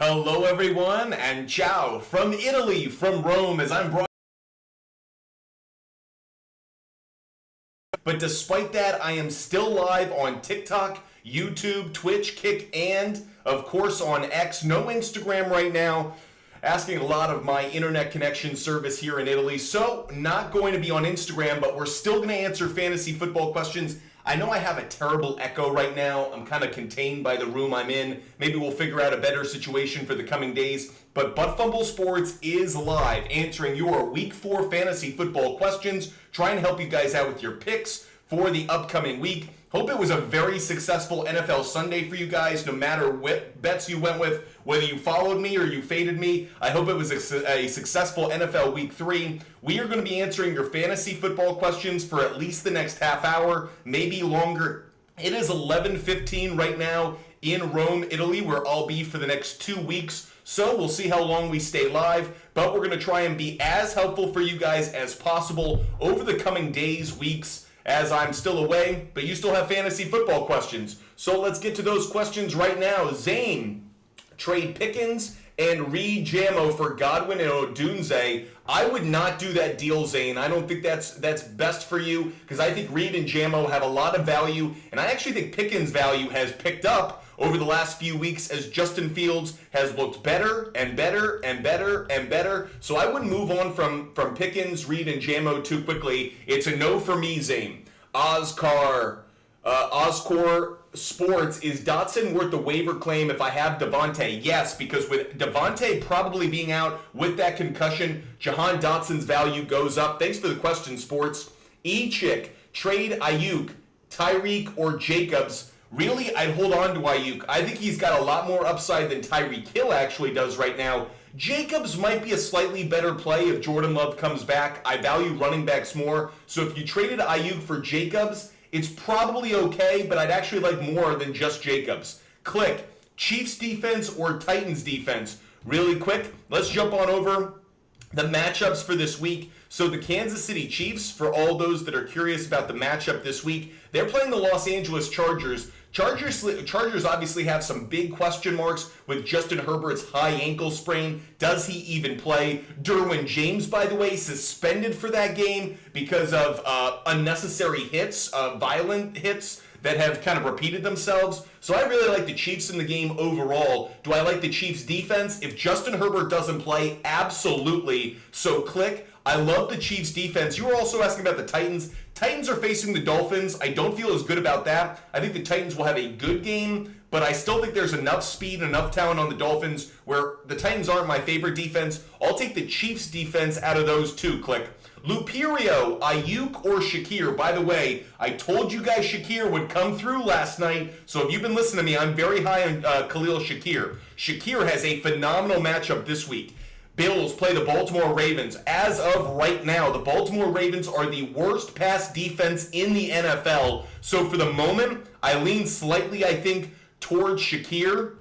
Hello everyone, and ciao from Italy, from Rome, as I'm brought. But despite that, I am still live on TikTok, YouTube, Twitch, Kick, and of course on X. No Instagram right now. Asking a lot of my internet connection service here in Italy. So not going to be on Instagram, but we're still going to answer fantasy football questions. I know I have a terrible echo right now. I'm kind of contained by the room I'm in. Maybe we'll figure out a better situation for the coming days. But Butt Fumble Sports is live, answering your Week 4 fantasy football questions, trying to help you guys out with your picks for the upcoming week. Hope it was a very successful NFL Sunday for you guys, no matter what bets you went with, whether you followed me or you faded me. I hope it was a successful NFL Week 3. We are going to be answering your fantasy football questions for at least the next half hour, maybe longer. It is 11:15 right now in Rome, Italy, where I'll be for the next 2 weeks. So we'll see how long we stay live, but we're going to try and be as helpful for you guys as possible over the coming days, weeks, as I'm still away, but you still have fantasy football questions. So let's get to those questions right now. Zane, trade Pickens and Reed Jamo for Godwin and Odunze. I would not do that deal, Zane. I don't think that's best for you, because I think Reed and Jamo have a lot of value, and I actually think Pickens' value has picked up over the last few weeks as Justin Fields has looked better and better and better and better. So I wouldn't move on from Pickens, Reed, and Jamo too quickly. It's a no for me, Zane. Oscar Sports, is Dotson worth the waiver claim if I have Devontae? Yes, because with Devontae probably being out with that concussion, Jahan Dotson's value goes up. Thanks for the question, Sports. E-Chick, trade Ayuk, Tyreek, or Jacobs. Really, I'd hold on to Ayuk. I think he's got a lot more upside than Tyreek Hill actually does right now. Jacobs might be a slightly better play if Jordan Love comes back. I value running backs more. So if you traded Ayuk for Jacobs, it's probably okay, but I'd actually like more than just Jacobs. Click. Chiefs defense or Titans defense? Really quick, let's jump on over the matchups for this week. So the Kansas City Chiefs, for all those that are curious about the matchup this week, they're playing the Los Angeles Chargers. Chargers obviously have some big question marks with Justin Herbert's high ankle sprain. Does he even play? Derwin James, by the way, suspended for that game because of unnecessary hits, violent hits that have kind of repeated themselves. So I really like the Chiefs in the game overall. Do I like the Chiefs defense? If Justin Herbert doesn't play, absolutely. So click. I love the Chiefs defense. You were also asking about the Titans. Titans are facing the Dolphins. I don't feel as good about that. I think the Titans will have a good game, but I still think there's enough speed and enough talent on the Dolphins where the Titans aren't my favorite defense. I'll take the Chiefs defense out of those two. Click. Luperio, Ayuk, or Shakir. By the way, I told you guys Shakir would come through last night, so if you've been listening to me, I'm very high on Khalil Shakir. Shakir has a phenomenal matchup this week. Bills play the Baltimore Ravens. As of right now, the Baltimore Ravens are the worst pass defense in the NFL. So for the moment, I lean slightly, I think, towards Shakir,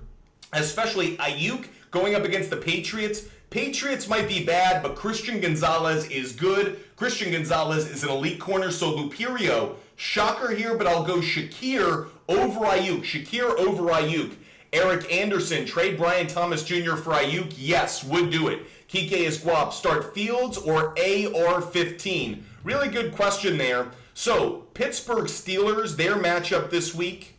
especially Ayuk going up against the Patriots. Patriots might be bad, but Christian Gonzalez is good. Christian Gonzalez is an elite corner, so Luperio, shocker here, but I'll go Shakir over Ayuk. Shakir over Ayuk. Eric Anderson, trade Brian Thomas Jr. for Ayuk? Yes, would do it. Kike Esguap, start Fields or AR-15? Really good question there. So, Pittsburgh Steelers, their matchup this week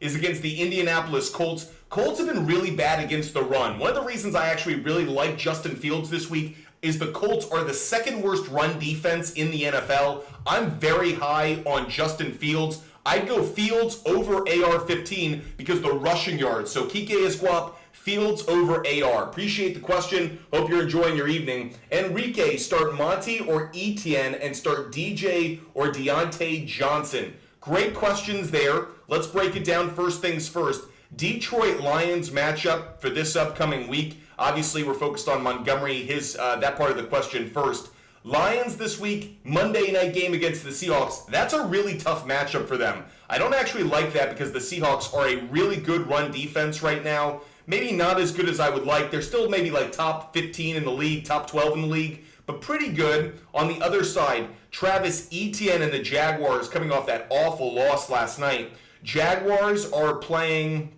is against the Indianapolis Colts. Colts have been really bad against the run. One of the reasons I actually really like Justin Fields this week is the Colts are the second worst run defense in the NFL. I'm very high on Justin Fields. I'd go Fields over AR-15 because the rushing yards. So Kike Esguap, Fields over AR. Appreciate the question. Hope you're enjoying your evening. Enrique, start Monty or Etienne and start DJ or Deontay Johnson. Great questions there. Let's break it down first things first. Detroit Lions matchup for this upcoming week. Obviously, we're focused on Montgomery, that part of the question first. Lions this week, Monday night game against the Seahawks. That's a really tough matchup for them. I don't actually like that because the Seahawks are a really good run defense right now. Maybe not as good as I would like. They're still maybe like top 15 in the league, top 12 in the league, but pretty good. On the other side, Travis Etienne and the Jaguars coming off that awful loss last night. Jaguars are playing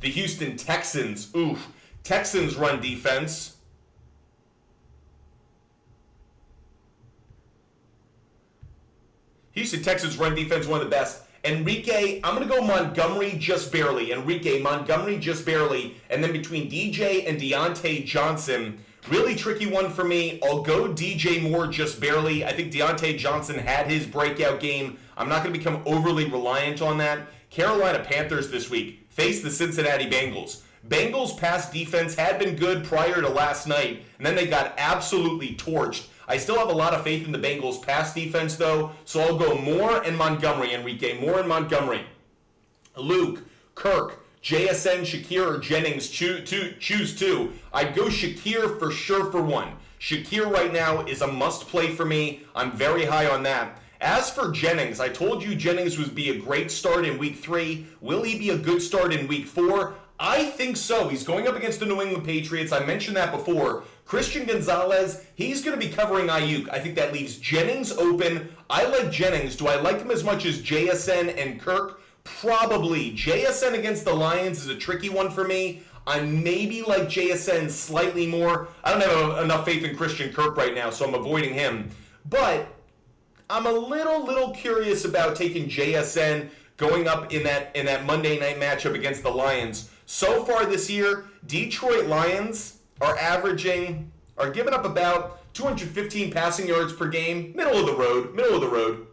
The Houston Texans. Oof. Texans run defense. Houston Texans run defense, one of the best. Enrique, I'm going to go Montgomery just barely. Enrique, Montgomery just barely. And then between DJ and Deontay Johnson, really tricky one for me. I'll go DJ Moore just barely. I think Deontay Johnson had his breakout game. I'm not going to become overly reliant on that. Carolina Panthers this week face the Cincinnati Bengals. Bengals pass defense had been good prior to last night, and then they got absolutely torched. I still have a lot of faith in the Bengals pass defense, though, so I'll go Moore and Montgomery, Enrique. Moore and Montgomery. Luke, Kirk, JSN, Shakir, or Jennings, choose two. I'd go Shakir for sure for one. Shakir right now is a must-play for me. I'm very high on that. As for Jennings, I told you Jennings would be a great start in Week 3. Will he be a good start in Week 4? I think so. He's going up against the New England Patriots. I mentioned that before. Christian Gonzalez, he's going to be covering Ayuk. I think that leaves Jennings open. I like Jennings. Do I like him as much as JSN and Kirk? Probably. JSN against the Lions is a tricky one for me. I maybe like JSN slightly more. I don't have enough faith in Christian Kirk right now, so I'm avoiding him. But I'm a little curious about taking JSN going up in that Monday night matchup against the Lions. So far this year, Detroit Lions are giving up about 215 passing yards per game. Middle of the road.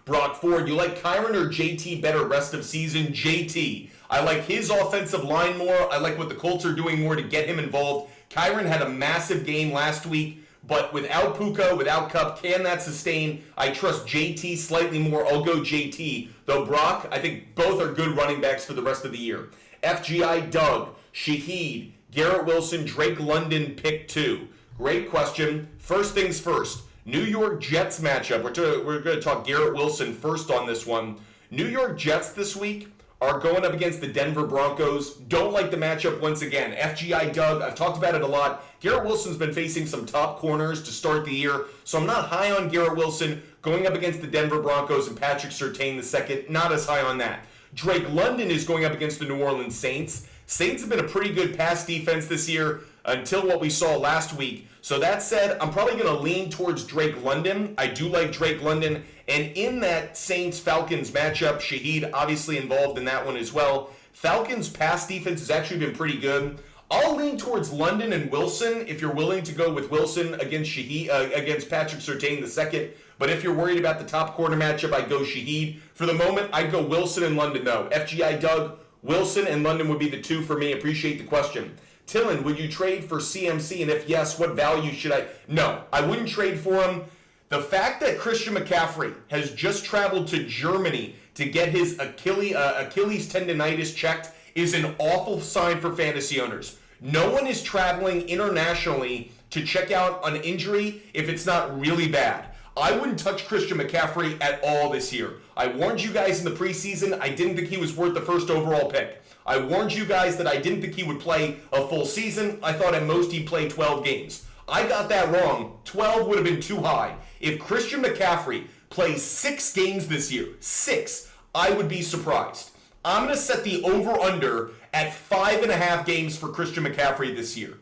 Brock Ford, you like Kyron or JT better rest of season? JT. I like his offensive line more. I like what the Colts are doing more to get him involved. Kyron had a massive game last week, but without Puka, without Kupp, can that sustain? I trust JT slightly more. I'll go JT. Though Brock, I think both are good running backs for the rest of the year. FGI Doug, Shaheed, Garrett Wilson, Drake London, pick 2. Great question. First things first. New York Jets matchup. We're going to talk Garrett Wilson first on this one. New York Jets this week are going up against the Denver Broncos. Don't like the matchup once again. FGI Doug, I've talked about it a lot. Garrett Wilson's been facing some top corners to start the year, so I'm not high on Garrett Wilson going up against the Denver Broncos and Patrick Surtain II. Not as high on that. Drake London is going up against the New Orleans Saints. Saints have been a pretty good pass defense this year until what we saw last week. So that said, I'm probably going to lean towards Drake London. I do like Drake London. And in that Saints-Falcons matchup, Shaheed obviously involved in that one as well. Falcons' pass defense has actually been pretty good. I'll lean towards London and Wilson if you're willing to go with Wilson against against Patrick Surtain II. But if you're worried about the top corner matchup, I'd go Shaheed. For the moment, I'd go Wilson and London, though. FGI Doug, Wilson and London would be the 2 for me. Appreciate the question. Tillin, would you trade for CMC? And if yes, what value should I? No, I wouldn't trade for him. The fact that Christian McCaffrey has just traveled to Germany to get his Achilles tendonitis checked is an awful sign for fantasy owners. No one is traveling internationally to check out an injury if it's not really bad. I wouldn't touch Christian McCaffrey at all this year. I warned you guys in the preseason I didn't think he was worth the first overall pick. I warned you guys that I didn't think he would play a full season. I thought at most he'd play 12 games. I got that wrong. 12 would have been too high. If Christian McCaffrey plays 6 games this year, 6, I would be surprised. I'm going to set the over-under at 5.5 games for Christian McCaffrey this year.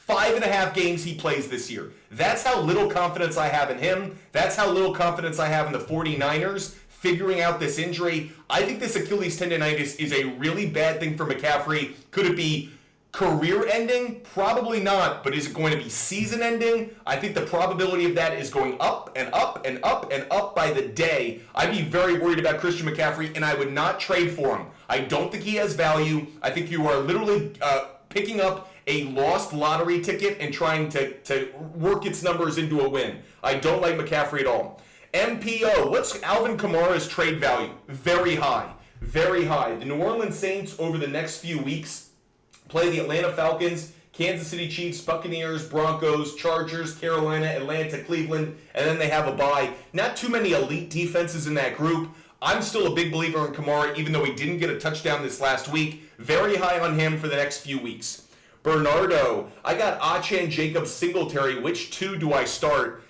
5.5 games he plays this year. That's how little confidence I have in him. That's how little confidence I have in the 49ers figuring out this injury. I think this Achilles tendonitis is a really bad thing for McCaffrey. Could it be career ending? Probably not. But is it going to be season ending? I think the probability of that is going up and up and up and up by the day. I'd be very worried about Christian McCaffrey, and I would not trade for him. I don't think he has value. I think you are literally picking up a lost lottery ticket and trying to work its numbers into a win. I don't like McCaffrey at all. MPO, what's Alvin Kamara's trade value? Very high. Very high. The New Orleans Saints over the next few weeks play the Atlanta Falcons, Kansas City Chiefs, Buccaneers, Broncos, Chargers, Carolina, Atlanta, Cleveland, and then they have a bye. Not too many elite defenses in that group. I'm still a big believer in Kamara, even though he didn't get a touchdown this last week. Very high on him for the next few weeks. Bernardo, I got Achane, Jacobs, Singletary. Which 2 do I start?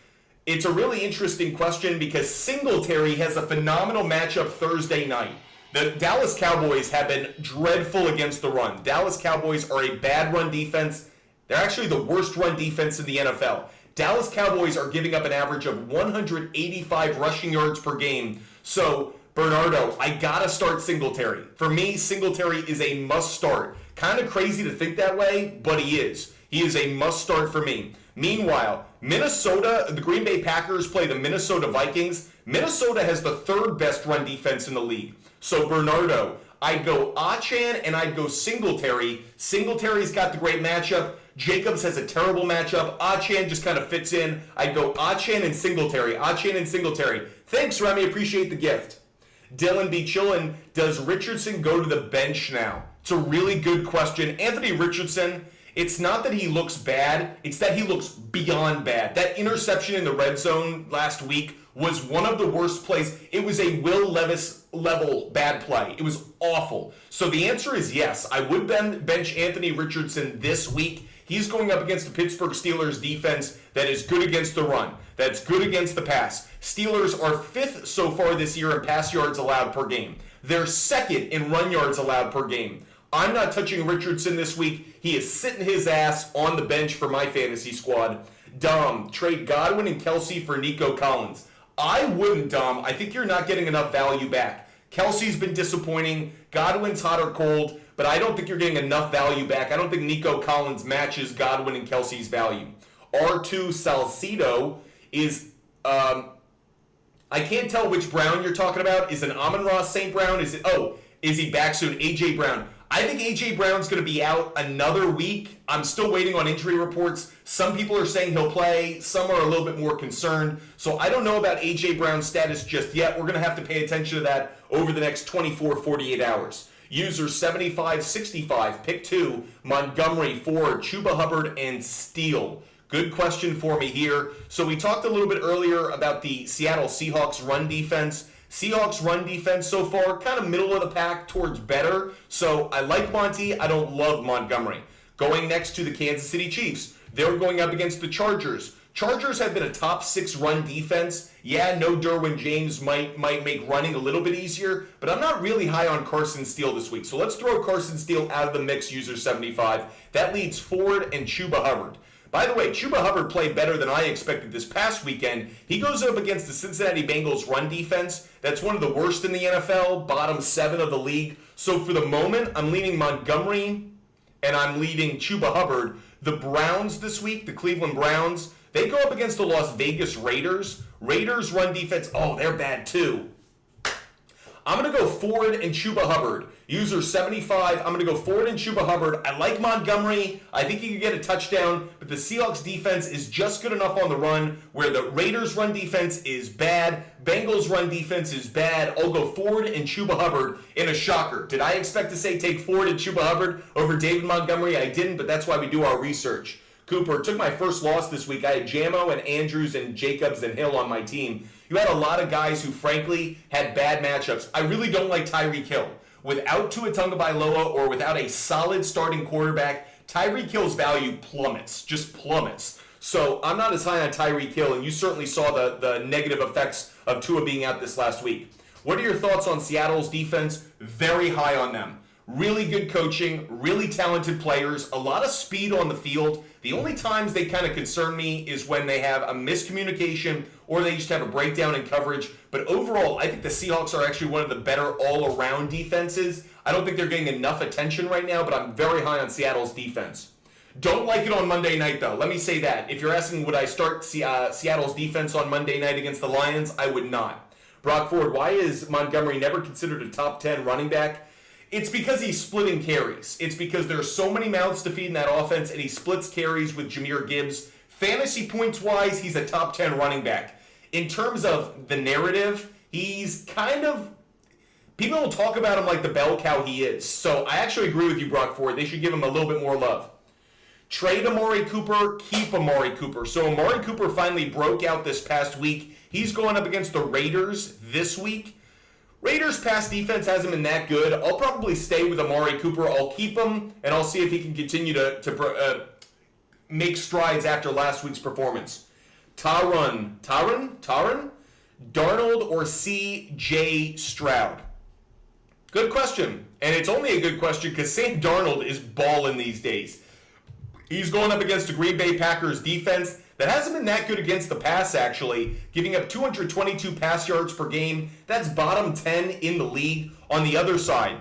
It's a really interesting question because Singletary has a phenomenal matchup Thursday night. The Dallas Cowboys have been dreadful against the run. Dallas Cowboys are a bad run defense. They're actually the worst run defense in the NFL. Dallas Cowboys are giving up an average of 185 rushing yards per game. So, Bernardo, I gotta start Singletary. For me, Singletary is a must start. Kind of crazy to think that way, but he is. He is a must start for me. Meanwhile, Minnesota, the Green Bay Packers play the Minnesota Vikings. Minnesota has the third best run defense in the league. So, Bernardo, I'd go Achane and I'd go Singletary. Singletary's got the great matchup. Jacobs has a terrible matchup. Achane just kind of fits in. I'd go Achane and Singletary. Achane and Singletary. Thanks, Remy. Appreciate the gift. Dylan B. Chillin, does Richardson go to the bench now? It's a really good question. Anthony Richardson, it's not that he looks bad. It's that he looks beyond bad. That interception in the red zone last week was one of the worst plays. It was a Will Levis level bad play. It was awful. So the answer is yes. I would bench Anthony Richardson this week. He's going up against the Pittsburgh Steelers defense that is good against the run, that's good against the pass. Steelers are 5th so far this year in pass yards allowed per game. They're 2nd in run yards allowed per game. I'm not touching Richardson this week. He is sitting his ass on the bench for my fantasy squad. Dom, trade Godwin and Kelsey for Nico Collins. I wouldn't, Dom. I think you're not getting enough value back. Kelsey's been disappointing. Godwin's hot or cold, but I don't think you're getting enough value back. I don't think Nico Collins matches Godwin and Kelsey's value. R2 Salcido is, I can't tell which Brown you're talking about. Is it Amon-Ra St. Brown? Is he back soon? A.J. Brown. I think A.J. Brown's going to be out another week. I'm still waiting on injury reports. Some people are saying he'll play. Some are a little bit more concerned. So I don't know about A.J. Brown's status just yet. We're going to have to pay attention to that over the next 24, 48 hours. User 7565, pick 2, Montgomery, Ford, Chuba Hubbard, and Steele. Good question for me here. So we talked a little bit earlier about the Seattle Seahawks run defense. Seahawks run defense so far, kind of middle of the pack towards better. So I like Monty. I don't love Montgomery. Going next to the Kansas City Chiefs. They're going up against the Chargers. Chargers have been a top 6 run defense. Yeah, no Derwin James might make running a little bit easier, but I'm not really high on Carson Steele this week. So let's throw Carson Steele out of the mix, user 75. That leaves Ford and Chuba Hubbard. By the way, Chuba Hubbard played better than I expected this past weekend. He goes up against the Cincinnati Bengals run defense. That's one of the worst in the NFL, bottom 7 of the league. So for the moment, I'm leaning Montgomery and I'm leading Chuba Hubbard. The Browns this week, the Cleveland Browns, they go up against the Las Vegas Raiders. Raiders run defense, they're bad too. I'm going to go Ford and Chuba Hubbard. User 75, I'm going to go Ford and Chuba Hubbard. I like Montgomery. I think he could get a touchdown, but the Seahawks defense is just good enough on the run where the Raiders run defense is bad. Bengals run defense is bad. I'll go Ford and Chuba Hubbard in a shocker. Did I expect to say take Ford and Chuba Hubbard over David Montgomery? I didn't, but that's why we do our research. Cooper, took my first loss this week. I had Jamo and Andrews and Jacobs and Hill on my team. You had a lot of guys who, frankly, had bad matchups. I really don't like Tyreek Hill. Without Tua Tagovailoa or without a solid starting quarterback, Tyreek Hill's value plummets, just plummets. So I'm not as high on Tyreek Hill, and you certainly saw the negative effects of Tua being out this last week. What are your thoughts on Seattle's defense? Very high on them. Really good coaching, really talented players, a lot of speed on the field. The only times they kind of concern me is when they have a miscommunication or they just have a breakdown in coverage. But overall, I think the Seahawks are actually one of the better all-around defenses. I don't think they're getting enough attention right now, but I'm very high on Seattle's defense. Don't like it on Monday night, though. Let me say that. If you're asking would I start Seattle's defense on Monday night against the Lions, I would not. Brock Ford, why is Montgomery never considered a top 10 running back? It's because he's splitting carries. It's because there are so many mouths to feed in that offense, and he splits carries with Jahmyr Gibbs. Fantasy points-wise, he's a top 10 running back. In terms of the narrative, he's kind of... People don't talk about him like the bell cow he is. So I actually agree with you, Brock Ford. They should give him a little bit more love. Trade Amari Cooper, keep Amari Cooper. So Amari Cooper finally broke out this past week. He's going up against the Raiders this week. Raiders' pass defense hasn't been that good. I'll probably stay with Amari Cooper. I'll keep him, and I'll see if he can continue to make strides after last week's performance. Darnold or C.J. Stroud? Good question. And it's only a good question because Sam Darnold is balling these days. He's going up against the Green Bay Packers defense that hasn't been that good against the pass, actually, giving up 222 pass yards per game. That's bottom 10 in the league. On the other side,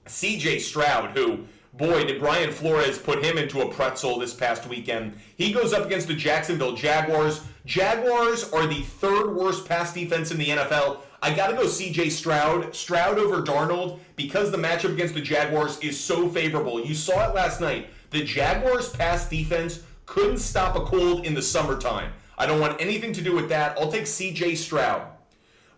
C.J. Stroud, who, boy, did Brian Flores put him into a pretzel this past weekend. He goes up against the Jacksonville Jaguars. Jaguars are the third worst pass defense in the NFL. I got to go C.J. Stroud. Stroud over Darnold because the matchup against the Jaguars is so favorable. You saw it last night. The Jaguars' pass defense couldn't stop a cold in the summertime. I don't want anything to do with that. I'll take C.J. Stroud.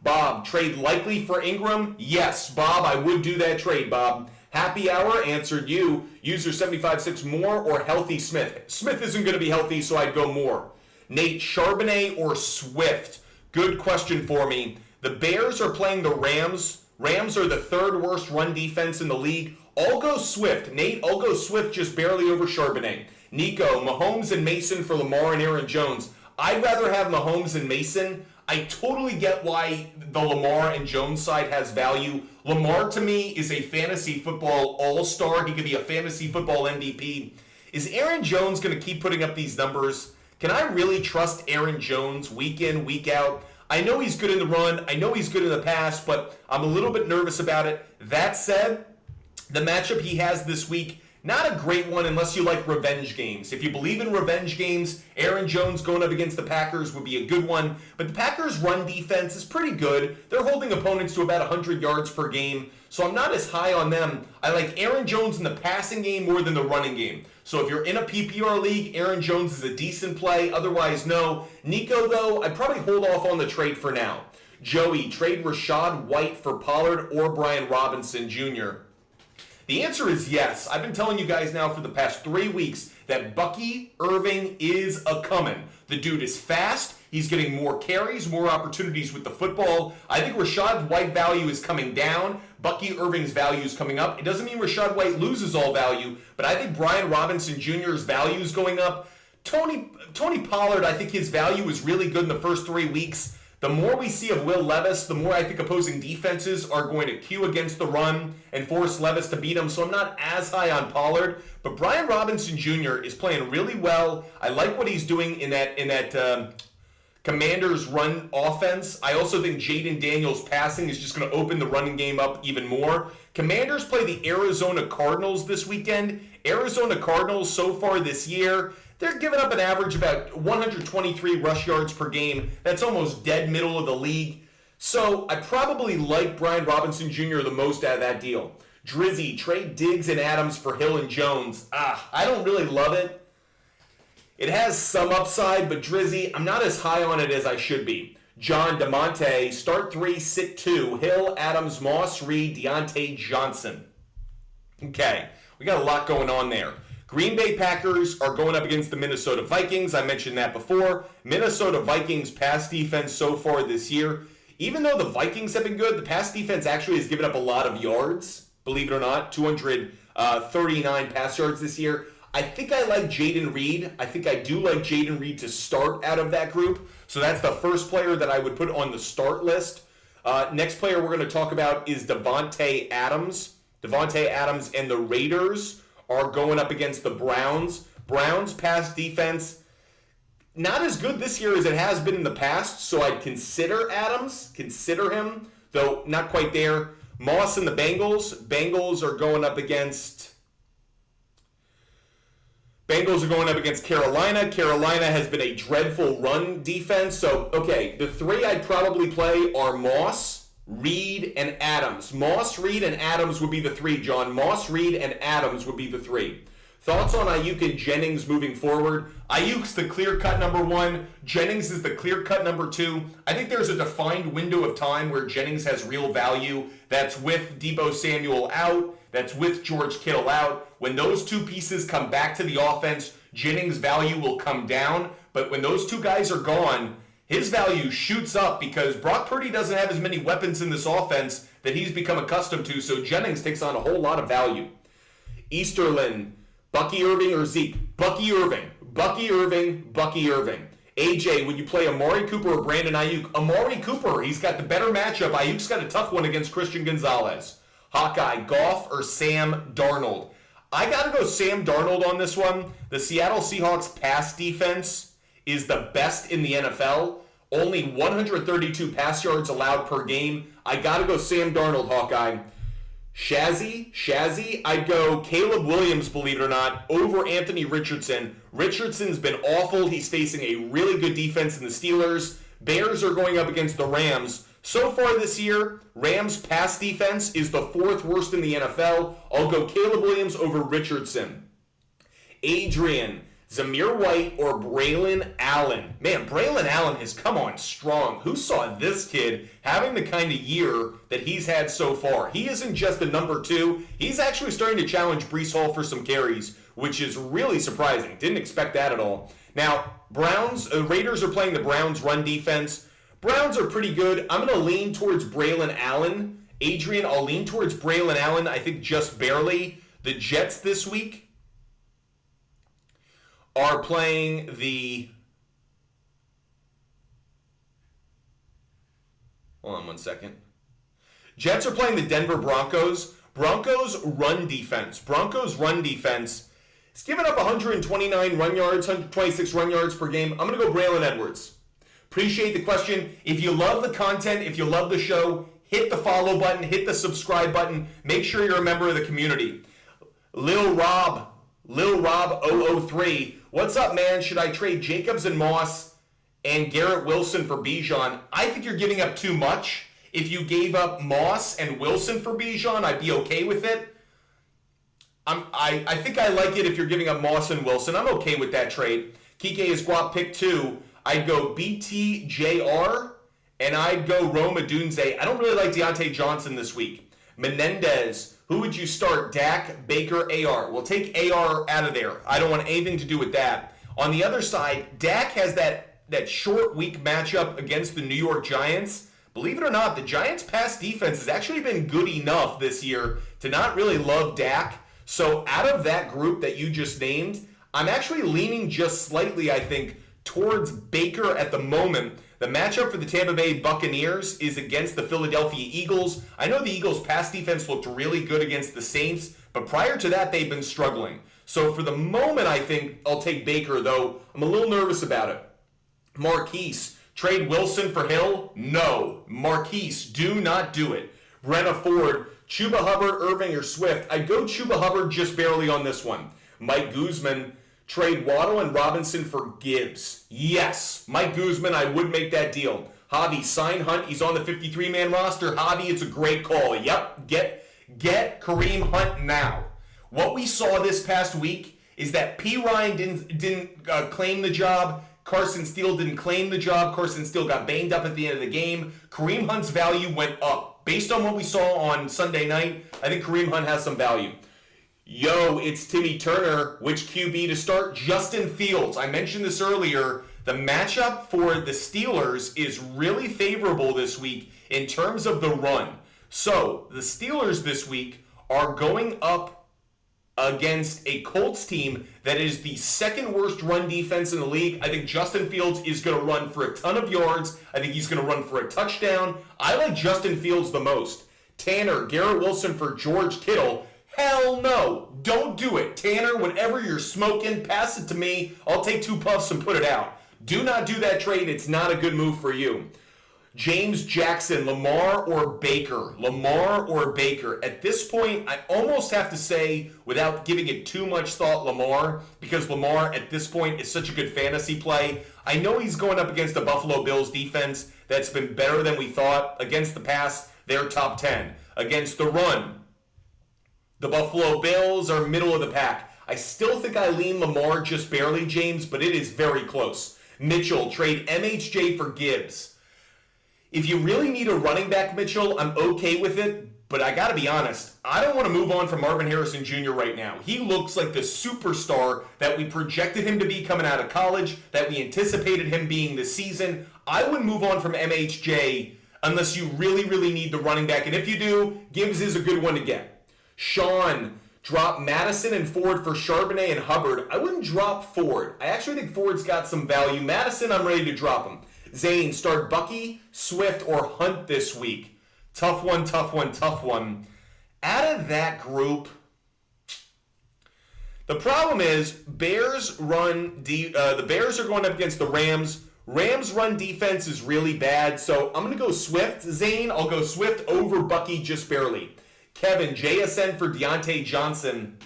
Bob, trade likely for Ingram? Yes, Bob, I would do that trade, Bob. Happy Hour answered you. User 756 Moore or healthy Smith? Smith isn't going to be healthy, so I'd go Moore. Nate, Charbonnet or Swift? Good question for me. The Bears are playing the Rams. Rams are the third worst run defense in the league. I'll go Swift. Nate, I'll go Swift just barely over Charbonnet. Nico, Mahomes and Mason for Lamar and Aaron Jones. I'd rather have Mahomes and Mason. I totally get why the Lamar and Jones side has value. Lamar, to me, is a fantasy football all-star. He could be a fantasy football MVP. Is Aaron Jones going to keep putting up these numbers? Can I really trust Aaron Jones week in, week out? I know he's good in the run. I know he's good in the pass, but I'm a little bit nervous about it. That said, the matchup he has this week, not a great one unless you like revenge games. If you believe in revenge games, Aaron Jones going up against the Packers would be a good one. But the Packers' run defense is pretty good. They're holding opponents to about 100 yards per game, so I'm not as high on them. I like Aaron Jones in the passing game more than the running game. So if you're in a PPR league, Aaron Jones is a decent play. Otherwise, no. Nico, though, I'd probably hold off on the trade for now. Joey, trade Rachaad White for Pollard or Brian Robinson Jr.? The answer is yes. I've been telling you guys now for the past 3 weeks that Bucky Irving is a-coming. The dude is fast. He's getting more carries, more opportunities with the football. I think Rachaad White value is coming down. Bucky Irving's value is coming up. It doesn't mean Rachaad White loses all value, but I think Brian Robinson Jr.'s value is going up. Tony Pollard, I think his value is really good in the first 3 weeks. The more we see of Will Levis, the more I think opposing defenses are going to queue against the run and force Levis to beat him. So I'm not as high on Pollard. But Brian Robinson Jr. is playing really well. I like what he's doing in that Commanders run offense. I also think Jaden Daniels passing is just going to open the running game up even more. Commanders play the Arizona Cardinals this weekend. Arizona Cardinals so far this year, they're giving up an average about 123 rush yards per game. That's almost dead middle of the league. So I probably like Brian Robinson Jr. the most out of that deal. Drizzy, trade Diggs and Adams for Hill and Jones. I don't really love it. It has some upside, but Drizzy, I'm not as high on it as I should be. John DeMonte, start 3, sit 2. Hill, Adams, Moss, Reed, Deontay Johnson. Okay, we got a lot going on there. Green Bay Packers are going up against the Minnesota Vikings. I mentioned that before. Minnesota Vikings pass defense so far this year. Even though the Vikings have been good, the pass defense actually has given up a lot of yards. Believe it or not, 239 pass yards this year. I think I like Jaden Reed. I think I do like Jaden Reed to start out of that group. So that's the first player that I would put on the start list. Next player we're going to talk about is Davante Adams. Davante Adams and the Raiders are going up against the Browns. Browns pass defense, not as good this year as it has been in the past, so I'd consider Adams, consider him, though not quite there. Moss and the Bengals. Bengals are going up against Carolina. Carolina has been a dreadful run defense. So, okay, the three I'd probably play are Moss, Reed, and Adams. Moss, Reed, and Adams would be the three, John. Moss, Reed, and Adams would be the three. Thoughts on Ayuk and Jennings moving forward? Ayuk's the clear-cut number 1. Jennings is the clear-cut number 2. I think there's a defined window of time where Jennings has real value. That's with Deebo Samuel out. That's with George Kittle out. When those two pieces come back to the offense, Jennings' value will come down. But when those two guys are gone, his value shoots up because Brock Purdy doesn't have as many weapons in this offense that he's become accustomed to, so Jennings takes on a whole lot of value. Easterlin, Bucky Irving or Zeke? Bucky Irving. Bucky Irving. Bucky Irving. AJ, would you play Amari Cooper or Brandon Ayuk? Amari Cooper. He's got the better matchup. Ayuk's got a tough one against Christian Gonzalez. Hawkeye, Goff or Sam Darnold? I got to go Sam Darnold on this one. The Seattle Seahawks pass defense is the best in the NFL. Only 132 pass yards allowed per game. I got to go Sam Darnold, Hawkeye. Shazzy, I'd go Caleb Williams, believe it or not, over Anthony Richardson. Richardson's been awful. He's facing a really good defense in the Steelers. Bears are going up against the Rams. So far this year, Rams' pass defense is the 4th worst in the NFL. I'll go Caleb Williams over Richardson. Adrian, Zamir White or Braylon Allen? Man, Braylon Allen has come on strong. Who saw this kid having the kind of year that he's had so far? He isn't just a number 2. He's actually starting to challenge Breece Hall for some carries, which is really surprising. Didn't expect that at all. Now, Raiders are playing the Browns' run defense. Browns are pretty good. I'm going to lean towards Braylon Allen. Adrian, I'll lean towards Braylon Allen, I think just barely. The Jets this week are playing the... Hold on one second. Jets are playing the Denver Broncos. Broncos run defense is giving up 129 run yards, 126 run yards per game. I'm going to go Braylon Edwards. Appreciate the question. If you love the content, if you love the show, hit the follow button, hit the subscribe button. Make sure you're a member of the community. Lil Rob 003. What's up, man? Should I trade Jacobs and Moss and Garrett Wilson for Bijan? I think you're giving up too much. If you gave up Moss and Wilson for Bijan, I'd be okay with it. I think I like it if you're giving up Moss and Wilson. I'm okay with that trade. Kike is Guap pick 2. I'd go BTJR, and I'd go Rome Odunze. I don't really like Deontay Johnson this week. Menendez, who would you start? Dak, Baker, AR? Well, take AR out of there. I don't want anything to do with that. On the other side, Dak has that short week matchup against the New York Giants. Believe it or not, the Giants' pass defense has actually been good enough this year to not really love Dak. So out of that group that you just named, I'm actually leaning just slightly, I think, towards Baker at the moment. The matchup for the Tampa Bay Buccaneers is against the Philadelphia Eagles. I know the Eagles' pass defense looked really good against the Saints, but prior to that, they've been struggling. So for the moment, I think I'll take Baker, though I'm a little nervous about it. Marquise, trade Wilson for Hill? No. Marquise, do not do it. Brenna Ford, Chuba Hubbard, Irving, or Swift? I'd go Chuba Hubbard just barely on this one. Mike Guzman, trade Waddle and Robinson for Gibbs. Yes, Mike Guzman, I would make that deal. Javi, sign Hunt. He's on the 53-man roster. Javi, it's a great call. Yep, get Kareem Hunt now. What we saw this past week is that P. Ryan didn't claim the job. Carson Steele didn't claim the job. Carson Steele got banged up at the end of the game. Kareem Hunt's value went up. Based on what we saw on Sunday night, I think Kareem Hunt has some value. Yo, it's Timmy Turner. Which QB to start? Justin Fields. I mentioned this earlier. The matchup for the Steelers is really favorable this week in terms of the run. So, the Steelers this week are going up against a Colts team that is the 2nd worst run defense in the league. I think Justin Fields is going to run for a ton of yards. I think he's going to run for a touchdown. I like Justin Fields the most. Tanner, Garrett Wilson for George Kittle. Hell no. Don't do it. Tanner, whatever you're smoking, pass it to me. I'll take 2 puffs and put it out. Do not do that trade. It's not a good move for you. James Jackson, Lamar or Baker? Lamar or Baker? At this point, I almost have to say, without giving it too much thought, Lamar, because Lamar at this point is such a good fantasy play. I know he's going up against the Buffalo Bills defense that's been better than we thought. Against the pass, they're top 10. Against the run, the Buffalo Bills are middle of the pack. I still think I lean Lamar just barely, James, but it is very close. Mitchell, trade MHJ for Gibbs. If you really need a running back, Mitchell, I'm okay with it, but I gotta be honest, I don't want to move on from Marvin Harrison Jr. right now. He looks like the superstar that we projected him to be coming out of college, that we anticipated him being this season. I wouldn't move on from MHJ unless you really, really need the running back, and if you do, Gibbs is a good one to get. Sean, drop Madison and Ford for Charbonnet and Hubbard. I wouldn't drop Ford. I actually think Ford's got some value. Madison, I'm ready to drop him. Zane, start Bucky, Swift, or Hunt this week. Tough one. Out of that group, the problem is the Bears are going up against the Rams. Rams' run defense is really bad, so I'm going to go Swift. Zane, I'll go Swift over Bucky just barely. Kevin, JSN for Deontay Johnson.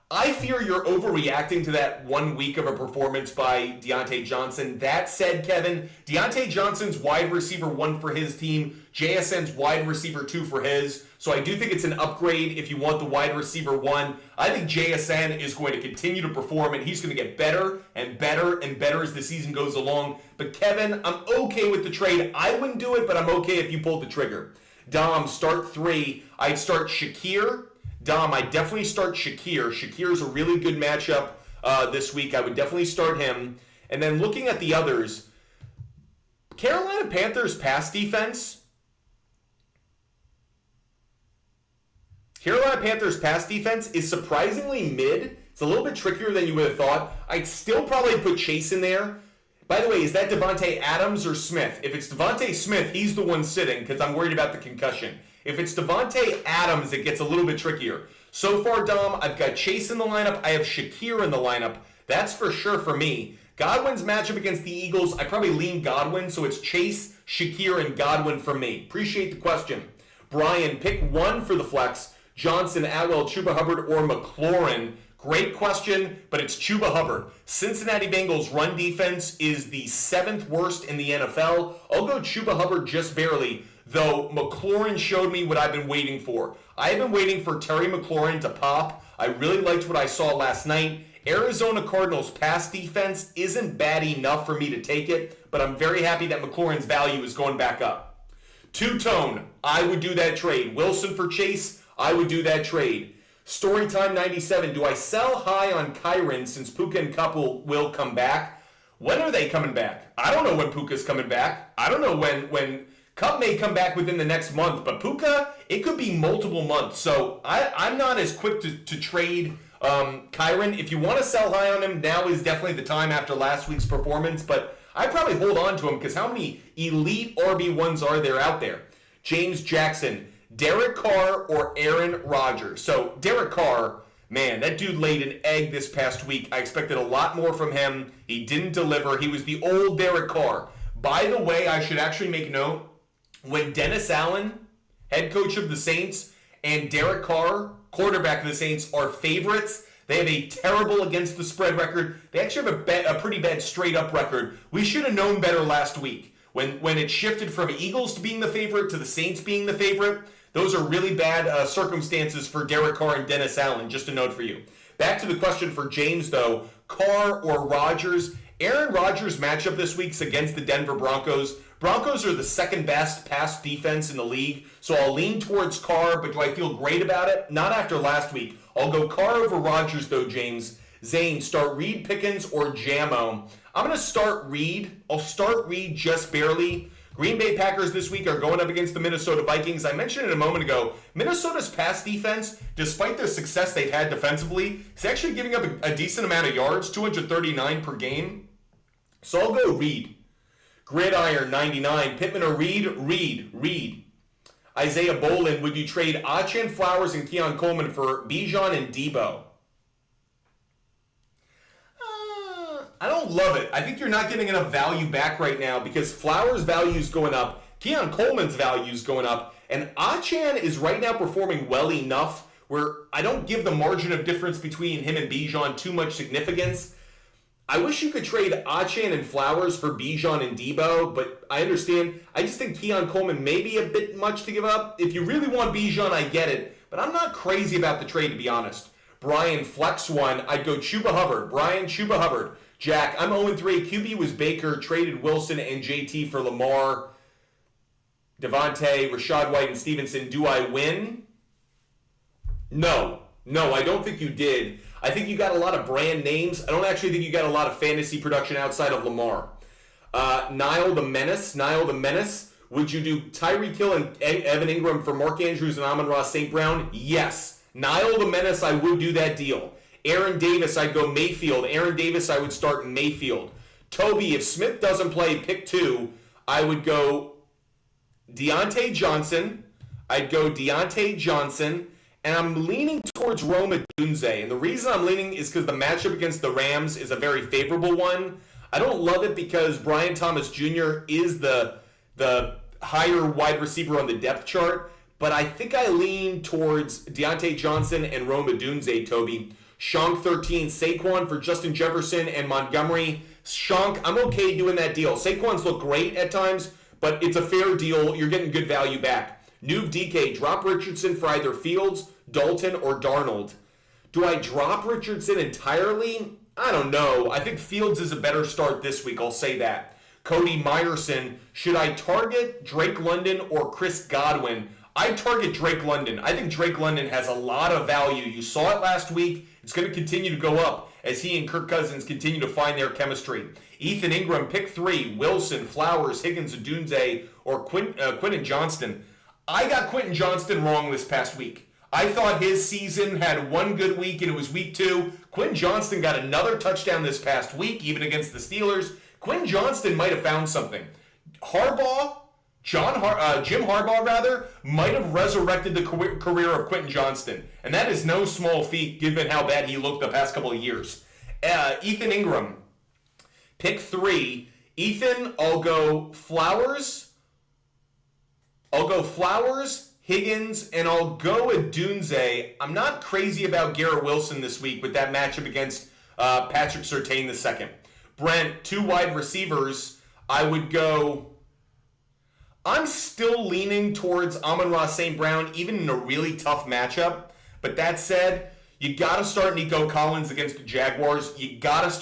I fear you're overreacting to that 1 week of a performance by Deontay Johnson. That said, Kevin, Deontay Johnson's wide receiver 1 for his team, JSN's wide receiver 2 for his. So I do think it's an upgrade if you want the wide receiver 1. I think JSN is going to continue to perform, and he's going to get better and better and better as the season goes along. But Kevin, I'm okay with the trade. I wouldn't do it, but I'm okay if you pulled the trigger. Dom, start 3. I'd start Shakir. Dom, I definitely start Shakir. Shakir's a really good matchup this week. I would definitely start him. And then looking at the others, Carolina Panthers pass defense. Carolina Panthers pass defense is surprisingly mid. It's a little bit trickier than you would have thought. I'd still probably put Chase in there. By the way, is that Devontae Adams or Smith? If it's Devontae Smith, he's the one sitting because I'm worried about the concussion. If it's Devontae Adams, it gets a little bit trickier. So far, Dom, I've got Chase in the lineup. I have Shakir in the lineup. That's for sure for me. Godwin's matchup against the Eagles, I probably lean Godwin, so it's Chase, Shakir, and Godwin for me. Appreciate the question. Brian, pick 1 for the flex. Johnson, Atwell, Chuba Hubbard, or McLaurin. Great question, but it's Chuba Hubbard. Cincinnati Bengals run defense is the 7th worst in the NFL. I'll go Chuba Hubbard just barely, though McLaurin showed me what I've been waiting for. I've been waiting for Terry McLaurin to pop. I really liked what I saw last night. Arizona Cardinals pass defense isn't bad enough for me to take it, but I'm very happy that McLaurin's value is going back up. Two-tone, I would do that trade. Wilson for Chase, I would do that trade. Storytime 97, do I sell high on Kyren since Puka and Kupp will come back? When are they coming back? I don't know when Puka's coming back. I don't know when Kupp may come back within the next month, but Puka, it could be multiple months. So I'm not as quick to trade Kyren. If you want to sell high on him, now is definitely the time after last week's performance, but I'd probably hold on to him because how many elite RB1s are there out there? James Jackson, Derek Carr or Aaron Rodgers? So Derek Carr, man, that dude laid an egg this past week. I expected a lot more from him. He didn't deliver. He was the old Derek Carr. By the way, I should actually make note, when Dennis Allen, head coach of the Saints, and Derek Carr, quarterback of the Saints, are favorites, they have a terrible against the spread record. They actually have a pretty bad straight up record. We should have known better last week. When it shifted from Eagles to being the favorite to the Saints being the favorite, those are really bad circumstances for Derek Carr and Dennis Allen, just a note for you. Back to the question for James, though. Carr or Rodgers? Aaron Rodgers' matchup this week's against the Denver Broncos. Broncos are the second best pass defense in the league, so I'll lean towards Carr, but do I feel great about it? Not after last week. I'll go Carr over Rodgers, though, James. Zane, start Reed, Pickens, or Jammo. I'm going to start Reed. I'll start Reed just barely. Green Bay Packers this week are going up against the Minnesota Vikings. I mentioned it a moment ago. Minnesota's pass defense, despite the success they've had defensively, is actually giving up a decent amount of yards, 239 per game. So I'll go Reed. Gridiron 99. Pittman or Reed? Reed. Isaiah Bolin, would you trade Achane, Flowers, and Keon Coleman for Bijan and Debo? I don't love it. I think you're not getting enough value back right now because Flowers' value is going up, Keon Coleman's value is going up, and Achane is right now performing well enough where I don't give the margin of difference between him and Bijan too much significance. I wish you could trade Achane and Flowers for Bijan and Debo, but I understand. I just think Keon Coleman may be a bit much to give up. If you really want Bijan, I get it, but I'm not crazy about the trade, to be honest. Brian, flex one, I'd go Chuba Hubbard. Brian, Chuba Hubbard. Jack, I'm 0-3. QB was Baker, traded Wilson and JT for Lamar, Devontae, Rashad White, and Stevenson. Do I win? No, I don't think you did. I think you got a lot of brand names. I don't actually think you got a lot of fantasy production outside of Lamar. Niall the Menace. Would you do Tyreek Hill and Evan Ingram for Mark Andrews and Amon-Ra St. Brown? Yes. Niall the Menace, I would do that deal. Aaron Davis, I'd go Mayfield. Aaron Davis, I would start Mayfield. Toby, if Smith doesn't play pick 2, I would go Deontay Johnson. I'd go Deontay Johnson, and I'm leaning towards Rome Odunze. And the reason I'm leaning is because the matchup against the Rams is a very favorable one. I don't love it because Brian Thomas Jr. is the higher wide receiver on the depth chart, but I think I lean towards Deontay Johnson and Rome Odunze, Toby. Shonk 13, Saquon for Justin Jefferson and Montgomery. Shonk, I'm okay doing that deal. Saquon's look great at times, but it's a fair deal. You're getting good value back. Nuve DK, drop Richardson for either Fields, Dalton, or Darnold. Do I drop Richardson entirely? I don't know. I think Fields is a better start this week, I'll say that. Cody Meyerson, should I target Drake London or Chris Godwin? I target Drake London. I think Drake London has a lot of value. You saw it last week. It's going to continue to go up as he and Kirk Cousins continue to find their chemistry. Ethan Ingram, pick 3. Wilson, Flowers, Higgins, Odunze, or Quentin Johnston. I got Quentin Johnston wrong this past week. I thought his season had one good week, and it was week 2. Quentin Johnston got another touchdown this past week, even against the Steelers. Quentin Johnston might have found something. Jim Harbaugh, might have resurrected the career of Quentin Johnston. And that is no small feat given how bad he looked the past couple of years. Ethan Ingram, pick 3. Ethan, I'll go Flowers, Higgins, and I'll go Odunze. I'm not crazy about Garrett Wilson this week with that matchup against Patrick Surtain II. Brent, 2 wide receivers. I would go... I'm still leaning towards Amon-Ra St. Brown, even in a really tough matchup. But that said, you got to start Nico Collins against the Jaguars. That's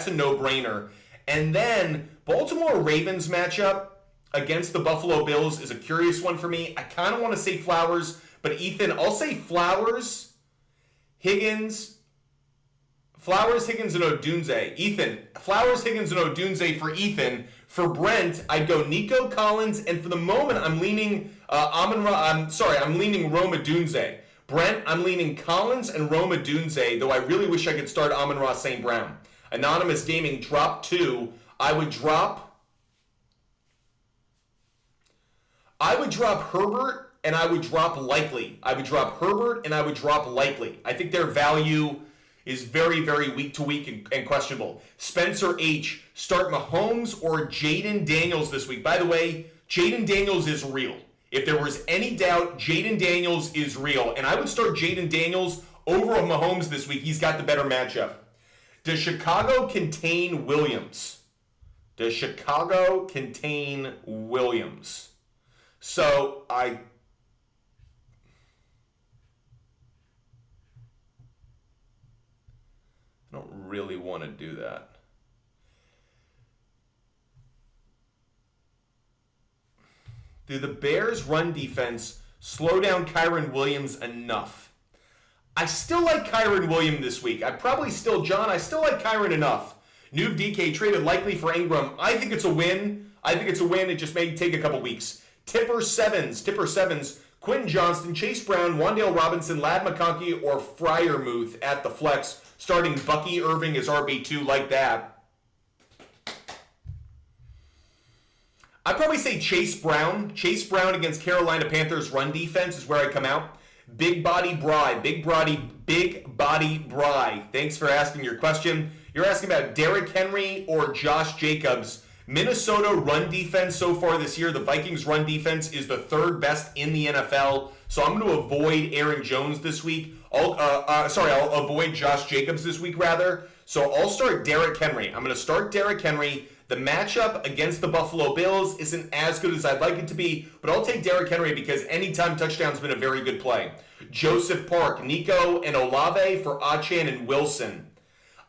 a no-brainer. And then, Baltimore Ravens matchup against the Buffalo Bills is a curious one for me. I kind of want to say Flowers, but Ethan, I'll say Flowers, Higgins, and Odunze. Ethan, Flowers, Higgins, and Odunze for Ethan. For Brent, I'd go Nico Collins, and for the moment, I'm leaning I'm leaning Rome Odunze. Brent, I'm leaning Collins and Rome Odunze, though I really wish I could start Amon-Ra St. Brown. Anonymous Gaming, drop 2. I would drop Herbert, and I would drop Likely. I think their value is very, very week to week and questionable. Spencer H., start Mahomes or Jaden Daniels this week. By the way, Jaden Daniels is real. If there was any doubt, Jaden Daniels is real. And I would start Jaden Daniels over Mahomes this week. He's got the better matchup. Does Chicago contain Williams? So I don't really want to do that. Do the Bears' run defense slow down Kyren Williams enough? I still like Kyren Williams this week. I still like Kyren enough. Nuve DK traded Likely for Ingram. I think it's a win. It just may take a couple weeks. Tipper Sevens, Quentin Johnston, Chase Brown, Wan'Dale Robinson, Ladd McConkey, or Freiermuth at the flex, starting Bucky Irving as RB2 like that. I'd probably say Chase Brown. Chase Brown against Carolina Panthers run defense is where I come out. Big Body Bry. Thanks for asking your question. You're asking about Derrick Henry or Josh Jacobs. Minnesota run defense so far this year, the Vikings run defense is the 3rd best in the NFL. So I'm going to avoid Aaron Jones this week. I'll avoid Josh Jacobs this week rather. So I'll start Derrick Henry. I'm going to start Derrick Henry. The matchup against the Buffalo Bills isn't as good as I'd like it to be, but I'll take Derrick Henry because anytime touchdown's been a very good play. Joseph Park, Nico and Olave for Achane and Wilson.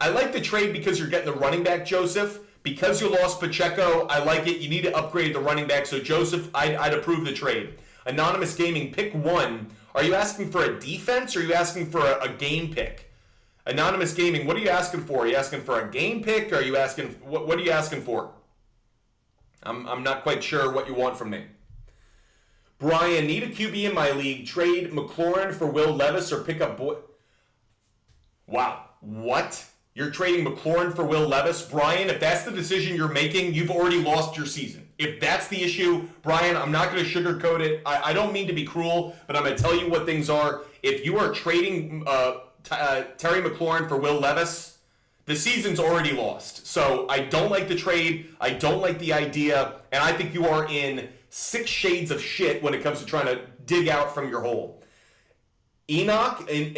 I like the trade because you're getting the running back, Joseph. Because you lost Pacheco, I like it. You need to upgrade the running back. So, Joseph, I'd approve the trade. Anonymous Gaming, pick 1. Are you asking for a defense or are you asking for a game pick? Anonymous Gaming, what are you asking for? Are you asking for a game pick? Or are you asking, what are you asking for? I'm not quite sure what you want from me. Brian, need a QB in my league. Trade McLaurin for Will Levis or pick up Wow. What? You're trading McLaurin for Will Levis? Brian, if that's the decision you're making, you've already lost your season. If that's the issue, Brian, I'm not going to sugarcoat it. I don't mean to be cruel, but I'm going to tell you what things are. If you are trading Terry McLaurin for Will Levis, the season's already lost. So I don't like the trade. I don't like the idea. And I think you are in 6 shades of shit when it comes to trying to dig out from your hole. Inaki,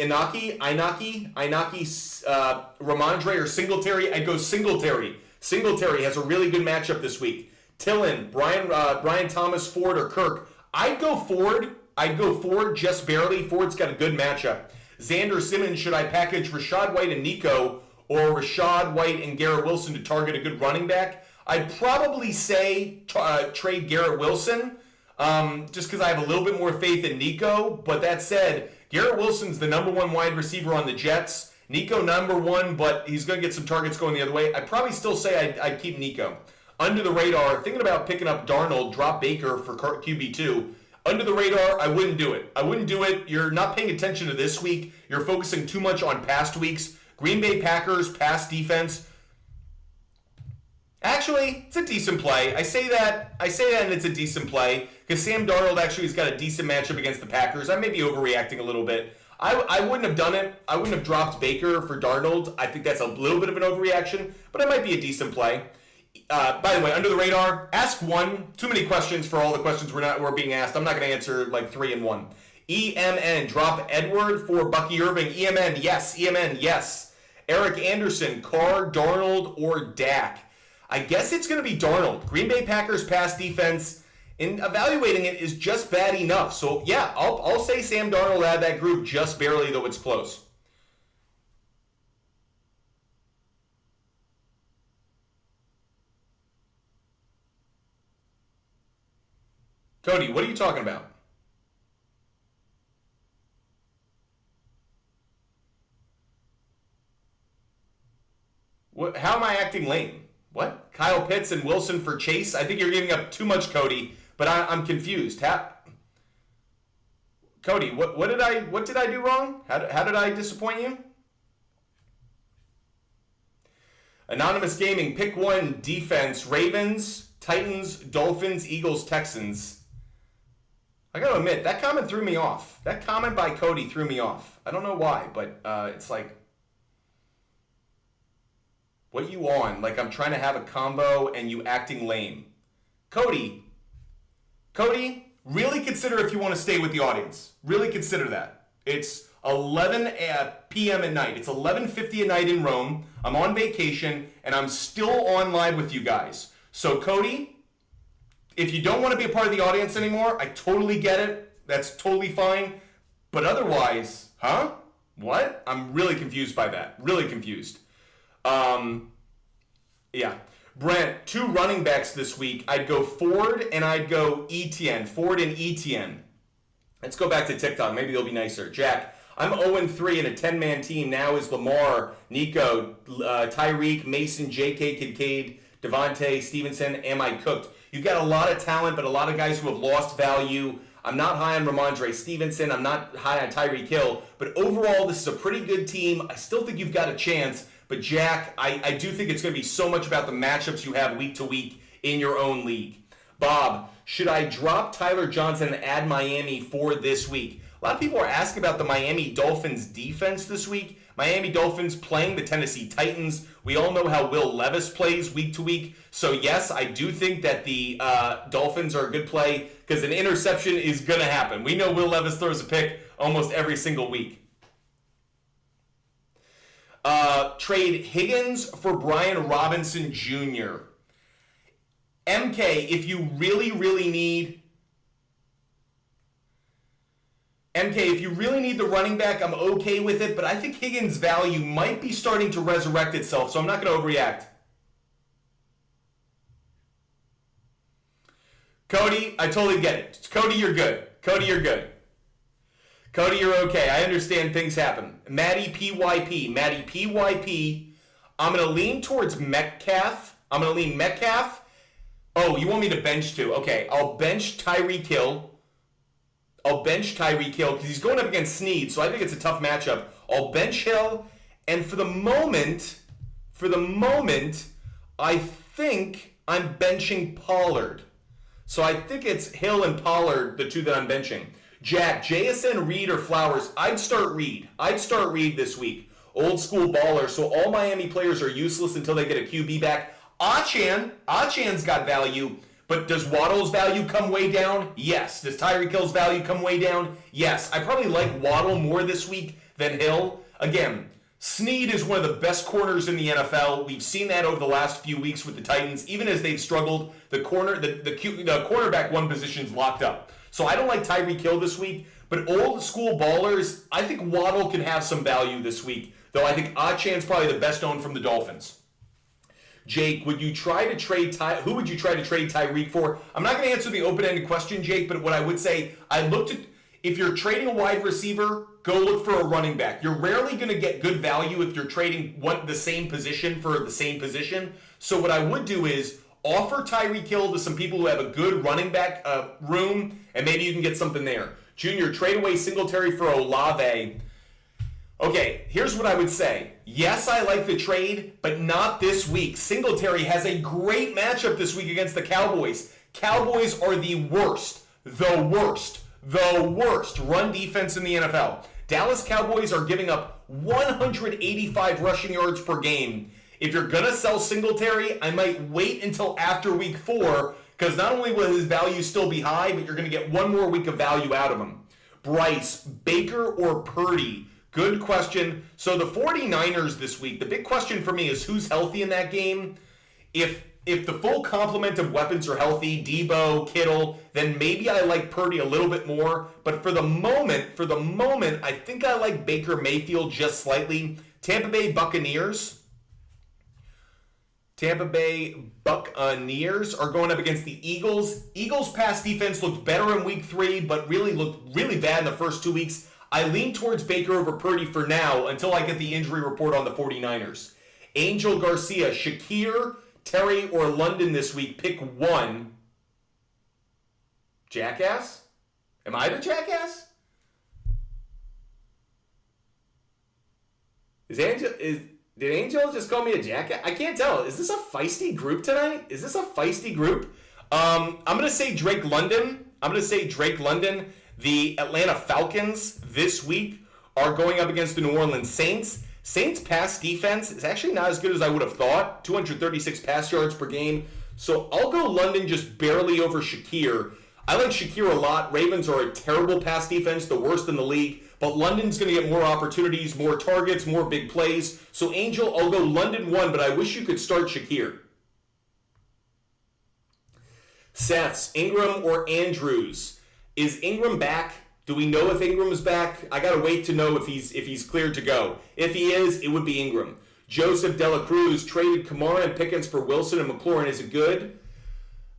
Ramondre, or Singletary. I'd go Singletary. Singletary has a really good matchup this week. Tillin, Brian Thomas, Ford, or Kirk. I'd go Ford. Just barely. Ford's got a good matchup. Xander Simmons, should I package Rachaad White and Nico, or Rachaad White and Garrett Wilson to target a good running back? I'd probably say trade Garrett Wilson, just because I have a little bit more faith in Nico. But that said, Garrett Wilson's the number 1 wide receiver on the Jets. Nico number 1, but he's going to get some targets going the other way. I'd probably still say I'd keep Nico. Under the radar, thinking about picking up Darnold, drop Baker for QB2. Under the radar, I wouldn't do it. You're not paying attention to this week. You're focusing too much on past weeks. Green Bay Packers, pass defense. Actually, it's a decent play. I say that and it's a decent play because Sam Darnold actually has got a decent matchup against the Packers. I may be overreacting a little bit. I wouldn't have done it. I wouldn't have dropped Baker for Darnold. I think that's a little bit of an overreaction, but it might be a decent play. By the way, under the radar, ask one. Too many questions for all the questions we're being asked. I'm not going to answer like 3 in 1. EMN, drop Edward for Bucky Irving. EMN, yes. Eric Anderson, Carr, Darnold, or Dak. I guess it's going to be Darnold. Green Bay Packers pass defense, in evaluating it, is just bad enough. So yeah, I'll say Sam Darnold out of that group just barely, though it's close. Cody, what are you talking about? What? How am I acting lame? What? Kyle Pitts and Wilson for Chase? I think you're giving up too much, Cody, but I'm confused. Cody, what did I do wrong? How did I disappoint you? Anonymous Gaming, pick one defense: Ravens, Titans, Dolphins, Eagles, Texans. I gotta admit, that comment threw me off. That comment by Cody threw me off. I don't know why, but it's like, what you on? Like I'm trying to have a combo and you acting lame. Cody, really consider if you want to stay with the audience. Really consider that. It's 11 p.m. at night. It's 11:50 at night in Rome. I'm on vacation, and I'm still on live with you guys. So, Cody, if you don't want to be a part of the audience anymore, I totally get it. That's totally fine. But otherwise, huh? What? I'm really confused by that. Really confused. Yeah. Brent, 2 running backs this week. I'd go Ford and I'd go Etienne. Ford and Etienne. Let's go back to TikTok. Maybe they'll be nicer. Jack, I'm 0-3 in a 10-man team. Now is Lamar, Nico, Tyreek, Mason, J.K. Kincaid, Devontae, Stevenson. Am I cooked? You've got a lot of talent, but a lot of guys who have lost value. I'm not high on Ramondre Stevenson. I'm not high on Tyreek Hill. But overall, this is a pretty good team. I still think you've got a chance. But Jack, I do think it's going to be so much about the matchups you have week to week in your own league. Bob, should I drop Tyler Johnson and add Miami for this week? A lot of people are asking about the Miami Dolphins defense this week. Miami Dolphins playing the Tennessee Titans. We all know how Will Levis plays week to week. So yes, I do think that the Dolphins are a good play because an interception is going to happen. We know Will Levis throws a pick almost every single week. Trade Higgins for Brian Robinson Jr. MK, if you really need the running back, I'm okay with it, but I think Higgins' value might be starting to resurrect itself, so I'm not going to overreact. Cody, I totally get it. Cody, you're good. Cody, you're okay. I understand things happen. Matty PYP. I'm going to lean towards Metcalf. Oh, you want me to bench too? Okay, I'll bench Tyreek Hill. Because he's going up against Snead, so I think it's a tough matchup. I'll bench Hill, and for the moment, I think I'm benching Pollard. So I think it's Hill and Pollard, the two that I'm benching. Jack, JSN, Reed, or Flowers? I'd start Reed. I'd start Reed this week. Old school baller, so all Miami players are useless until they get a QB back. Achan's got value, but does Waddle's value come way down? Yes. Does Tyreek Hill's value come way down? Yes. I probably like Waddle more this week than Hill. Again, Snead is one of the best corners in the NFL. We've seen that over the last few weeks with the Titans. Even as they've struggled, the cornerback one position's locked up. So I don't like Tyreek Hill this week, but old school ballers, I think Waddle can have some value this week, though I think Achan's probably the best owned from the Dolphins. Jake, would you try to trade who would you try to trade Tyreek for? I'm not going to answer the open-ended question, Jake, but what I would say, if you're trading a wide receiver, go look for a running back. You're rarely going to get good value if you're trading the same position for the same position. So what I would do is offer Tyreek Hill to some people who have a good running back room, and maybe you can get something there. Junior, trade away Singletary for Olave. Okay, here's what I would say. Yes, I like the trade, but not this week. Singletary has a great matchup this week against the Cowboys. Cowboys are the worst run defense in the NFL. Dallas Cowboys are giving up 185 rushing yards per game. If you're going to sell Singletary, I might wait until after week 4, because not only will his value still be high, but you're going to get one more week of value out of him. Bryce, Baker, or Purdy? Good question. So the 49ers this week, the big question for me is who's healthy in that game. If the full complement of weapons are healthy, Debo, Kittle, then maybe I like Purdy a little bit more. But for the moment, I think I like Baker Mayfield just slightly. Tampa Bay Buccaneers are going up against the Eagles. Eagles' pass defense looked better in week 3, but really looked really bad in the first 2 weeks. I lean towards Baker over Purdy for now until I get the injury report on the 49ers. Angel Garcia, Shakir, Terry, or London this week. Pick one. Jackass? Am I the jackass? Did Angel just call me a jackass? I can't tell. Is this a feisty group tonight? I'm going to say Drake London. The Atlanta Falcons this week are going up against the New Orleans Saints. Saints' pass defense is actually not as good as I would have thought. 236 pass yards per game. So I'll go London just barely over Shakir. I like Shakir a lot. Ravens are a terrible pass defense, the worst in the league. But London's going to get more opportunities, more targets, more big plays. So Angel, I'll go London 1, but I wish you could start Shakir. Seths, Ingram or Andrews? Is Ingram back? Do we know if Ingram is back? I gotta wait to know if he's cleared to go. If he is, it would be Ingram. Joseph Dela Cruz traded Kamara and Pickens for Wilson and McLaurin. Is it good?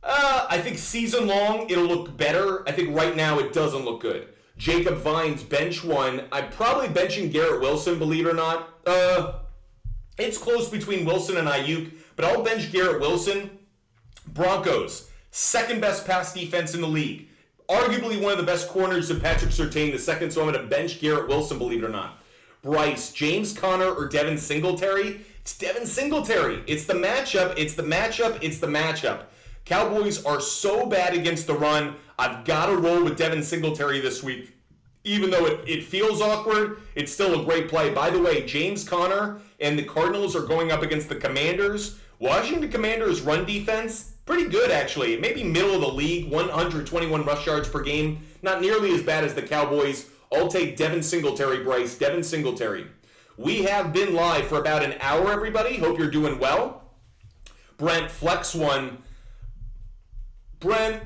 I think season long it'll look better. I think right now it doesn't look good. Jacob Vines, bench 1. I'm probably benching Garrett Wilson, believe it or not. It's close between Wilson and Ayuk, but I'll bench Garrett Wilson. Broncos, second best pass defense in the league. Arguably one of the best corners of Patrick Surtain the second, so I'm going to bench Garrett Wilson, believe it or not. Bryce, James Conner, or Devin Singletary? It's Devin Singletary. It's the matchup. Cowboys are so bad against the run. I've got to roll with Devin Singletary this week. Even though it feels awkward, it's still a great play. By the way, James Conner and the Cardinals are going up against the Commanders. Washington Commanders' run defense, pretty good actually. Maybe middle of the league, 121 rush yards per game. Not nearly as bad as the Cowboys. I'll take Devin Singletary, Bryce. Devin Singletary. We have been live for about an hour, everybody. Hope you're doing well. Brent, flex 1. Brent,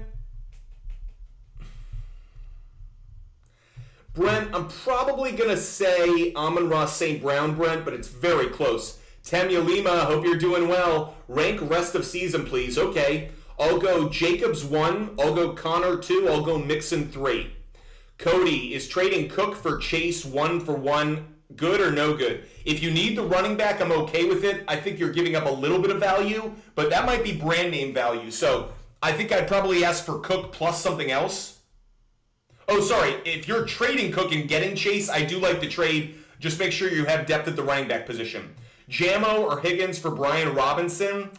I'm probably going to say Amon-Ra St. Brown, Brent, but it's very close. Tamia Lima, hope you're doing well. Rank rest of season, please. Okay. I'll go Jacobs 1. I'll go Connor 2. I'll go Mixon 3. Cody, is trading Cook for Chase 1 for 1 good or no good? If you need the running back, I'm okay with it. I think you're giving up a little bit of value, but that might be brand name value. So I think I'd probably ask for Cook plus something else. Oh, sorry. If you're trading Cook and getting Chase, I do like the trade. Just make sure you have depth at the running back position. Jamo or Higgins for Brian Robinson?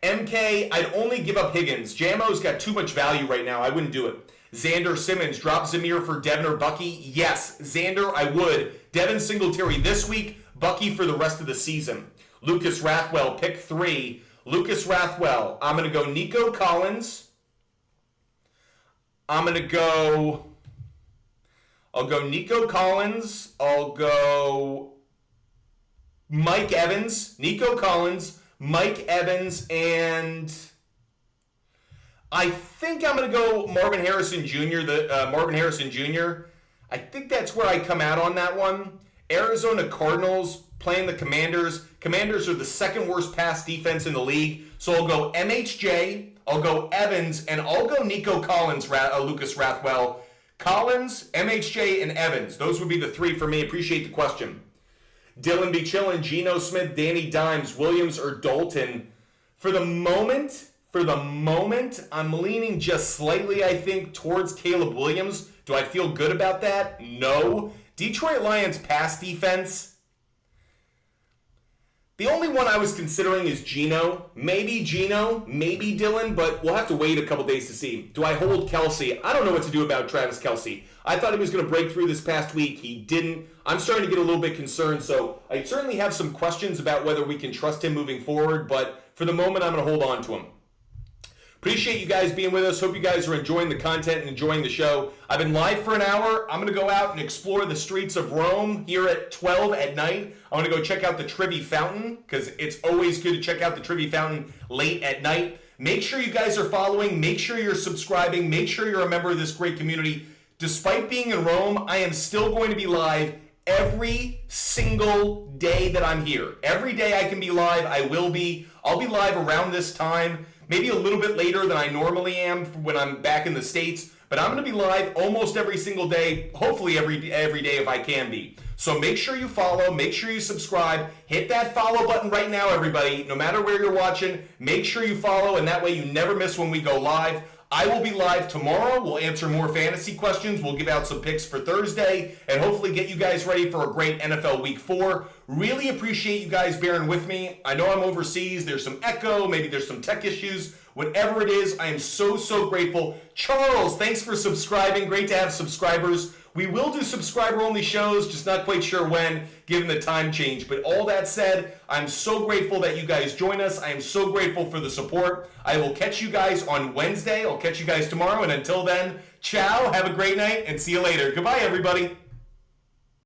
MK, I'd only give up Higgins. Jamo's got too much value right now. I wouldn't do it. Xander Simmons, drop Zamir for Devin or Bucky. Yes, Xander, I would. Devin Singletary this week, Bucky for the rest of the season. Lucas Rathwell, pick 3. Lucas Rathwell, I'm going to go Nico Collins. I'll go Nico Collins. I'll go Mike Evans. Nico Collins, Mike Evans, and I think I'm going to go Marvin Harrison Jr. Marvin Harrison Jr. I think that's where I come out on that one. Arizona Cardinals playing the Commanders. Commanders are the second worst pass defense in the league. So I'll go MHJ, I'll go Evans, and I'll go Nico Collins, Lucas Rathwell. Collins, MHJ, and Evans. Those would be the 3 for me. Appreciate the question. Dylan B. Chillin, Geno Smith, Danny Dimes, Williams, or Dalton. For the moment, I'm leaning just slightly, I think, towards Caleb Williams. Do I feel good about that? No. Detroit Lions pass defense. The only one I was considering is Geno, maybe Dylan, but we'll have to wait a couple days to see. Do I hold Kelsey? I don't know what to do about Travis Kelsey. I thought he was going to break through this past week. He didn't. I'm starting to get a little bit concerned, so I certainly have some questions about whether we can trust him moving forward, but for the moment, I'm going to hold on to him. Appreciate you guys being with us. Hope you guys are enjoying the content and enjoying the show. I've been live for an hour. I'm going to go out and explore the streets of Rome here at 12 at night. I'm going to go check out the Trevi Fountain because it's always good to check out the Trevi Fountain late at night. Make sure you guys are following. Make sure you're subscribing. Make sure you're a member of this great community. Despite being in Rome, I am still going to be live every single day that I'm here. Every day I can be live, I will be. I'll be live around this time. Maybe a little bit later than I normally am when I'm back in the States, but I'm going to be live almost every single day, hopefully every day if I can be. So make sure you follow, make sure you subscribe, hit that follow button right now, everybody. No matter where you're watching, make sure you follow, and that way you never miss when we go live. I will be live tomorrow. We'll answer more fantasy questions. We'll give out some picks for Thursday and hopefully get you guys ready for a great NFL Week 4. Really appreciate you guys bearing with me. I know I'm overseas. There's some echo. Maybe there's some tech issues. Whatever it is, I am so grateful. Charles, thanks for subscribing. Great to have subscribers. We will do subscriber-only shows, just not quite sure when, given the time change. But all that said, I'm so grateful that you guys join us. I am so grateful for the support. I will catch you guys on Wednesday. I'll catch you guys tomorrow. And until then, ciao, have a great night, and see you later. Goodbye, everybody.